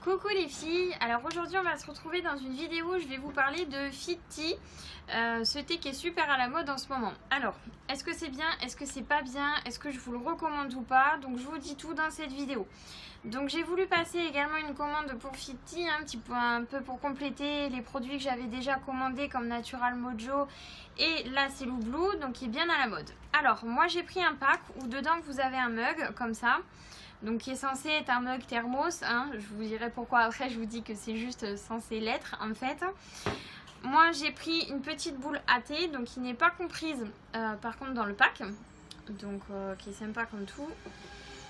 Coucou les filles, alors aujourd'hui on va se retrouver dans une vidéo où je vais vous parler de Fit Tea, ce thé qui est super à la mode en ce moment. Alors, est-ce que c'est bien, est-ce que c'est pas bien, est-ce que je vous le recommande ou pas? Donc je vous dis tout dans cette vidéo. Donc j'ai voulu passer également une commande pour Fit Tea, un peu pour compléter les produits que j'avais déjà commandés comme Natural Mojo et la Cellou Blue, donc qui est bien à la mode. Alors moi j'ai pris un pack où dedans vous avez un mug comme ça. Donc qui est censé être un mug thermos, je vous dirai pourquoi après, je vous dis que c'est juste censé l'être en fait. Moi j'ai pris une petite boule à thé, donc qui n'est pas comprise par contre dans le pack, donc qui est sympa comme tout.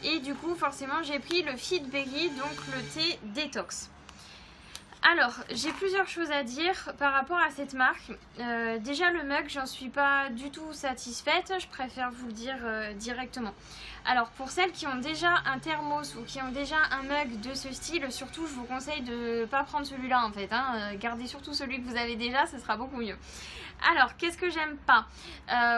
Et du coup forcément j'ai pris le Fit Berry, donc le thé détox. Alors, j'ai plusieurs choses à dire par rapport à cette marque. Déjà le mug, j'en suis pas du tout satisfaite, je préfère vous le dire directement. Alors pour celles qui ont déjà un thermos ou qui ont déjà un mug de ce style, surtout je vous conseille de ne pas prendre celui-là en fait. Gardez surtout celui que vous avez déjà, ce sera beaucoup mieux. Alors, qu'est-ce que j'aime pas?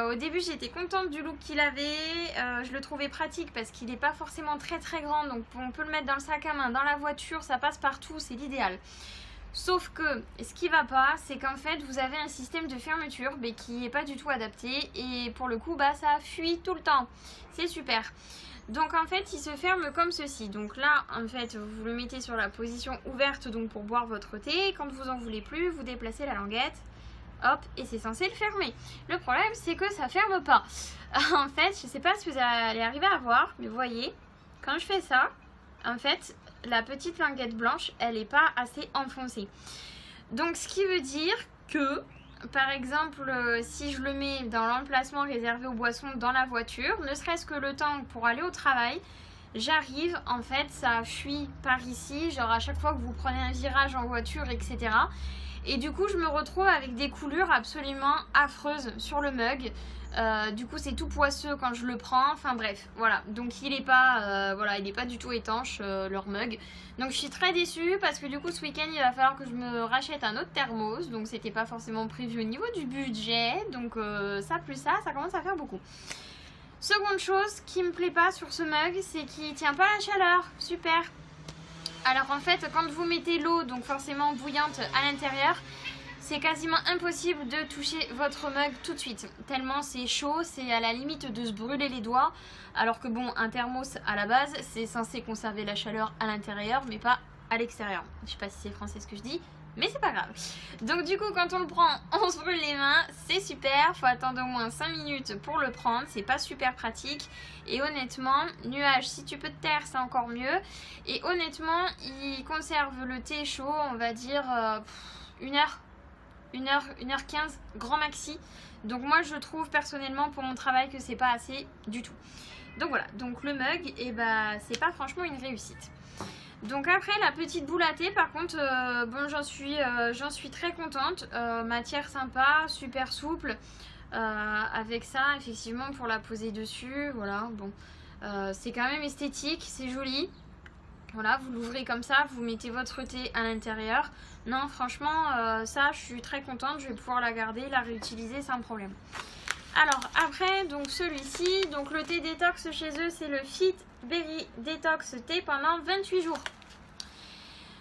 Au début, j'étais contente du look qu'il avait. Je le trouvais pratique parce qu'il n'est pas forcément très grand. Donc, on peut le mettre dans le sac à main, dans la voiture, ça passe partout, c'est l'idéal. Sauf que, ce qui va pas, c'est qu'en fait, vous avez un système de fermeture mais qui n'est pas du tout adapté. Et pour le coup, ça fuit tout le temps. C'est super. Donc en fait il se ferme comme ceci. Donc là en fait vous le mettez sur la position ouverte donc pour boire votre thé. Quand vous en voulez plus, vous déplacez la languette. Hop, et c'est censé le fermer. Le problème, c'est que ça ferme pas. En fait, je sais pas si vous allez arriver à voir, mais vous voyez, quand je fais ça, en fait, la petite languette blanche, elle n'est pas assez enfoncée. Donc, ce qui veut dire que, par exemple, si je le mets dans l'emplacement réservé aux boissons dans la voiture, ne serait-ce que le temps pour aller au travail, j'arrive, en fait, ça fuit par ici, genre à chaque fois que vous prenez un virage en voiture, etc. Et du coup je me retrouve avec des coulures absolument affreuses sur le mug. Du coup c'est tout poisseux quand je le prends. Enfin bref, voilà. Donc il n'est pas, pas du tout étanche leur mug. Donc je suis très déçue parce que du coup ce week-end il va falloir que je me rachète un autre thermos. Donc c'était pas forcément prévu au niveau du budget. Donc ça plus ça commence à faire beaucoup. Seconde chose qui me plaît pas sur ce mug, c'est qu'il tient pas la chaleur. Super. Alors en fait quand vous mettez l'eau donc forcément bouillante à l'intérieur, c'est quasiment impossible de toucher votre mug tout de suite. Tellement c'est chaud, c'est à la limite de se brûler les doigts. Alors que bon, un thermos à la base c'est censé conserver la chaleur à l'intérieur mais pas à l'extérieur. Je sais pas si c'est français ce que je dis, mais c'est pas grave. Donc du coup quand on le prend, on se brûle les mains, c'est super. Faut attendre au moins 5 minutes pour le prendre, c'est pas super pratique. Et honnêtement, nuage, si tu peux te taire, c'est encore mieux. Et honnêtement, il conserve le thé chaud, on va dire 1h15, grand maxi. Donc moi je trouve personnellement pour mon travail que c'est pas assez du tout. Donc voilà, donc le mug, c'est pas franchement une réussite. Donc après la petite boule à thé par contre bon j'en suis très contente, matière sympa, super souple, avec ça effectivement pour la poser dessus, voilà bon c'est quand même esthétique, c'est joli, voilà vous l'ouvrez comme ça, vous mettez votre thé à l'intérieur, non franchement ça je suis très contente, je vais pouvoir la garder, la réutiliser sans problème. Alors après donc celui-ci, donc le thé détox chez eux c'est le Fit Berry Détox thé pendant 28 jours.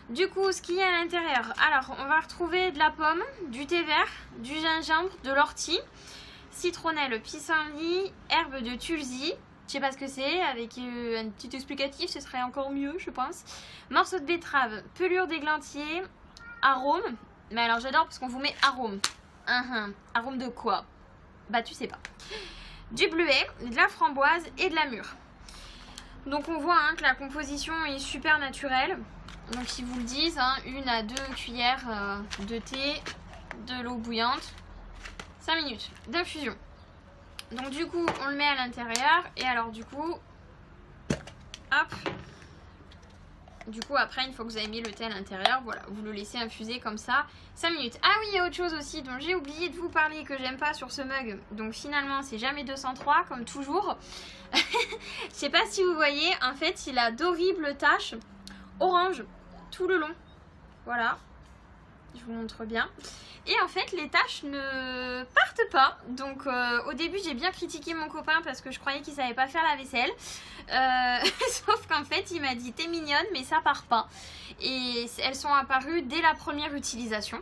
Du coup ce qu'il y a à l'intérieur, alors on va retrouver de la pomme, du thé vert, du gingembre, de l'ortie, citronnelle, pissenlit, herbe de tulsi, je sais pas ce que c'est, avec un petit explicatif ce serait encore mieux je pense, morceau de betterave, pelure d'églantier, arôme, mais alors j'adore parce qu'on vous met arôme, arôme de quoi? Bah tu sais pas. Du bleuet, de la framboise et de la mûre. Donc on voit que la composition est super naturelle. Donc ils vous le disent, 1 à 2 cuillères de thé, de l'eau bouillante, 5 minutes d'infusion. Donc du coup on le met à l'intérieur et alors du coup, hop. Du coup après une fois que vous avez mis le thé à l'intérieur, voilà, vous le laissez infuser comme ça 5 minutes. Ah oui, il y a autre chose aussi dont j'ai oublié de vous parler que j'aime pas sur ce mug. Donc finalement c'est jamais 203 comme toujours. Je sais pas si vous voyez, en fait il a d'horribles taches orange tout le long. Voilà. je vous montre bien. Et en fait les taches ne partent pas. Donc au début j'ai bien critiqué mon copain parce que je croyais qu'il savait pas faire la vaisselle. Sauf qu'en fait il m'a dit t'es mignonne mais ça part pas. Et elles sont apparues dès la première utilisation.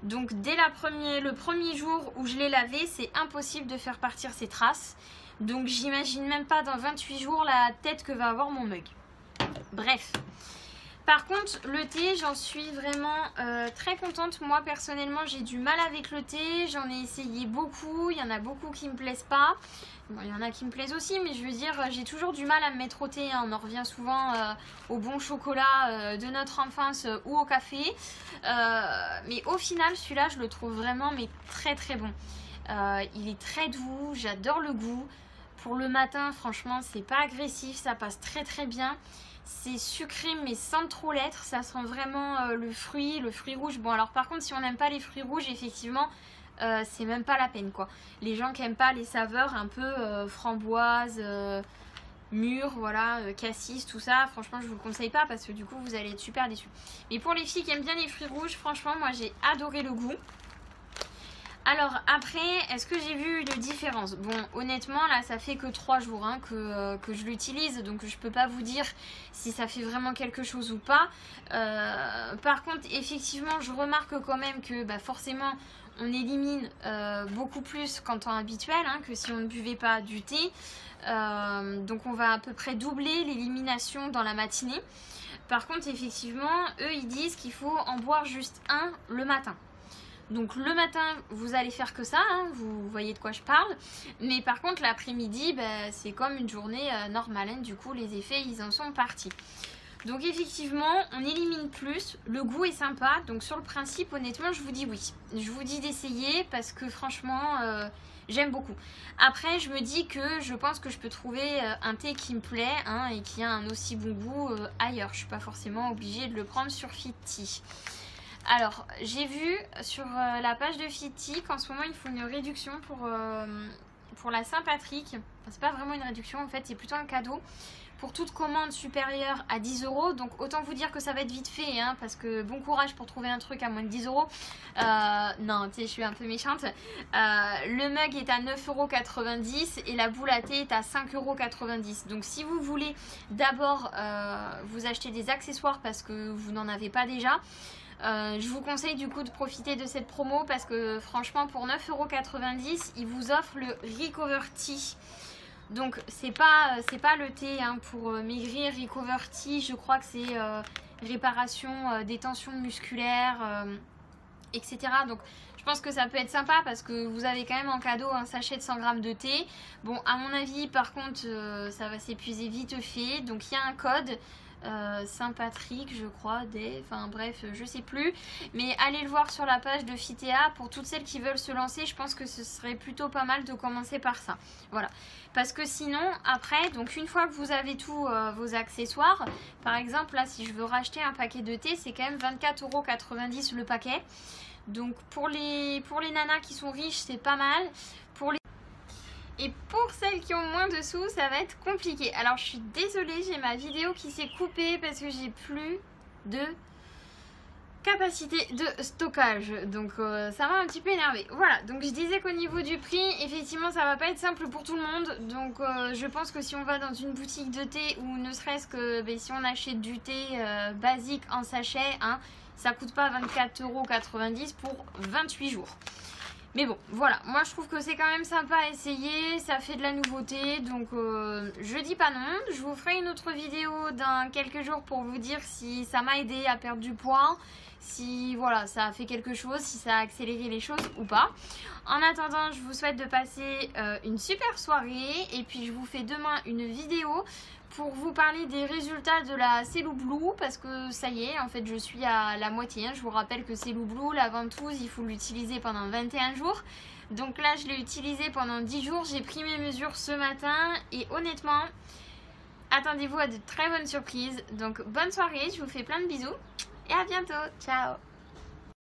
Donc dès le premier jour où je l'ai lavé, c'est impossible de faire partir ces traces. Donc j'imagine même pas dans 28 jours la tête que va avoir mon mug. Bref. Par contre, le thé, j'en suis vraiment très contente. Moi, personnellement, j'ai du mal avec le thé. J'en ai essayé beaucoup. Il y en a beaucoup qui me plaisent pas. Bon, il y en a qui me plaisent aussi, mais je veux dire, j'ai toujours du mal à me mettre au thé. Hein. On en revient souvent au bon chocolat de notre enfance ou au café. Mais au final, celui-là, je le trouve vraiment mais très très bon. Il est très doux. J'adore le goût. Pour le matin, franchement, c'est pas agressif. Ça passe très très bien. C'est sucré mais sans trop l'être, ça sent vraiment le fruit rouge. Bon alors par contre si on n'aime pas les fruits rouges, effectivement c'est même pas la peine quoi. Les gens qui aiment pas les saveurs un peu framboise, mûre, voilà, cassis, tout ça, franchement je vous le conseille pas parce que du coup vous allez être super déçus. Mais pour les filles qui aiment bien les fruits rouges, franchement moi j'ai adoré le goût. Alors après, est-ce que j'ai vu une différence? Bon, honnêtement, là, ça fait que 3 jours hein, que je l'utilise, donc je peux pas vous dire si ça fait vraiment quelque chose ou pas. Par contre, effectivement, je remarque quand même que bah, forcément, on élimine beaucoup plus qu'en temps habituel, hein, que si on ne buvait pas du thé. Donc on va à peu près doubler l'élimination dans la matinée. Par contre, effectivement, eux, ils disent qu'il faut en boire juste un le matin. Donc le matin, vous allez faire que ça, hein, vous voyez de quoi je parle. Mais par contre, l'après-midi, bah, c'est comme une journée normale. Hein, du coup, les effets, ils en sont partis. Donc effectivement, on élimine plus. Le goût est sympa. Donc sur le principe, honnêtement, je vous dis oui. Je vous dis d'essayer parce que franchement, j'aime beaucoup. Après, je me dis que je pense que je peux trouver un thé qui me plaît hein, et qui a un aussi bon goût ailleurs. Je ne suis pas forcément obligée de le prendre sur Fit Tea. Alors, j'ai vu sur la page de Fit Tea qu'en ce moment, ils font une réduction pour la Saint-Patrick. Enfin, c'est pas vraiment une réduction, en fait, c'est plutôt un cadeau. Pour toute commande supérieure à 10 €. Donc, autant vous dire que ça va être vite fait, hein, parce que bon courage pour trouver un truc à moins de 10 €. Non, tu sais, je suis un peu méchante. Le mug est à 9,90 € et la boule à thé est à 5,90 €. Donc, si vous voulez d'abord vous acheter des accessoires parce que vous n'en avez pas déjà, je vous conseille du coup de profiter de cette promo parce que franchement pour 9,90 €, ils vous offrent le Recover Tea. Donc c'est pas le thé hein, pour maigrir. Recover Tea, je crois que c'est réparation des tensions musculaires, etc. Donc je pense que ça peut être sympa parce que vous avez quand même en cadeau un sachet de 100 g de thé. Bon, à mon avis, par contre, ça va s'épuiser vite fait. Donc il y a un code. Saint-Patrick je crois, enfin bref je sais plus, mais allez le voir sur la page de Fitea. Pour toutes celles qui veulent se lancer, je pense que ce serait plutôt pas mal de commencer par ça, voilà, parce que sinon après, donc une fois que vous avez tous vos accessoires, par exemple là si je veux racheter un paquet de thé, c'est quand même 24,90 € le paquet. Donc pour les nanas qui sont riches, c'est pas mal. Et pour celles qui ont moins de sous, ça va être compliqué. Alors je suis désolée, j'ai ma vidéo qui s'est coupée parce que j'ai plus de capacité de stockage. Donc ça m'a un petit peu énervé. Voilà, donc je disais qu'au niveau du prix, effectivement ça va pas être simple pour tout le monde. Donc je pense que si on va dans une boutique de thé ou ne serait-ce que si on achète du thé basique en sachet, hein, ça coûte pas 24,90 € pour 28 jours. Mais bon, voilà, moi je trouve que c'est quand même sympa à essayer, ça fait de la nouveauté, donc je dis pas non. Je vous ferai une autre vidéo dans quelques jours pour vous dire si ça m'a aidé à perdre du poids, si voilà, ça a fait quelque chose, si ça a accéléré les choses ou pas. En attendant, je vous souhaite de passer une super soirée et puis je vous fais demain une vidéo pour vous parler des résultats de la Cellou Blue parce que ça y est, en fait je suis à la moitié. Hein. Je vous rappelle que Cellou Blue, la ventouse, il faut l'utiliser pendant 21 jours. Donc là je l'ai utilisé pendant 10 jours, j'ai pris mes mesures ce matin et honnêtement, attendez-vous à de très bonnes surprises. Donc bonne soirée, je vous fais plein de bisous et à bientôt, ciao.